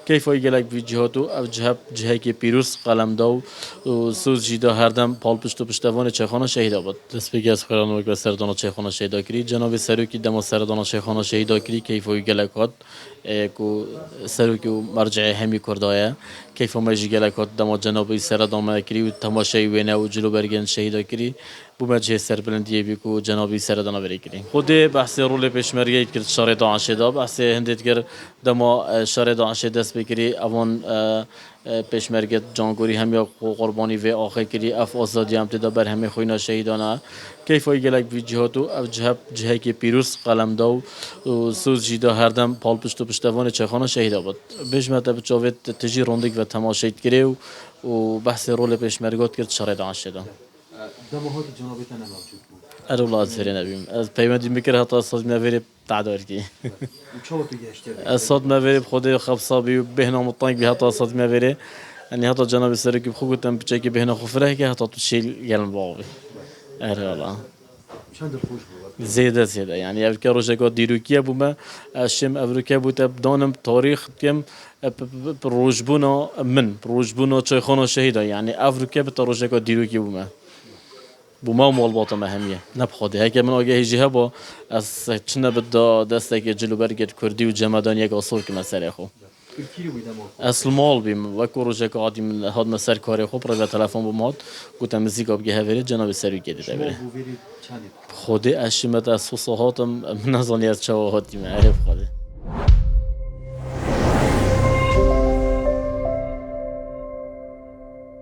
كيف يجلك فيديوهاتو أو جهة كي بيروس قلم داو وسوز جدا هردم پال پشت و پشتوانه چخانه شهیدا بود دست بگی از خیران و سردان چخانه شهیدا کری جناب سروکی دم سردان چخانه شهیدا کری كيف يجلك هات کو سروکی مرجع همی کردایه كيف ما يجي جلك هات دم جناب سردان ما کری و تماشای وینه و جلو برگن شهیدا کری بومجه سربلندیه بیکو جنابی سردان بری کری خود بحث رول پیشمرگی کرد شارع داعش دا بحث هندت کرد دما شارع داعش دست بگیری اوان پیشمرگت جانگوری هم یا قربانی و آخر کری اف آزادی هم تدا بر همه خوینا شهیدانه کیف گلک ویدیوهاتو او جهه که پیروز قلم داو و سوز جدا هردم پال پشت و پشتوانه چخانه شهیدا بود بجمت بچاوت تجی روندک و تماشایت کری و بحث رول پیشمرگات کرد شارع داعش دا دماهات جنابی تنه موجود بود ار والله أزهري نبيم پیوندی میکرد حتی صد مفری تعداد کی وشو تو گشته صد مفری بخوده خفصا بی بهنا مطنق بی حتی صد مفری يعني حتی جناب سرکی بخو گفتم بچه که بهنا خفره که حتی تشيل قلم باوی ار والله چند خوش بود زيادة يعني أفكار رجعات ديروكيا بوما الشم أفريقيا بوتا بدانم تاريخ كم بروجبونا من بروجبونا شيء خانة شهيدة يعني أفريقيا بترجعات ديروكيا بوما مال باطا مهمیه نبخوده هک من آگه هیچی با از چنه بده دسته که جلو برگرد کردی و جمدان یک آسور که مسئله خو الكيلو بيدمر اصل مال بیم و کوروشه که عادی من هاد مسر کاری خو پر تلفن بومات گفتم موزیک آب گه وری جناب سری کدی شما داره بوفيري چندی خوده اشیمت از صحاتم من نزانی از چه هاتی من عرف خوده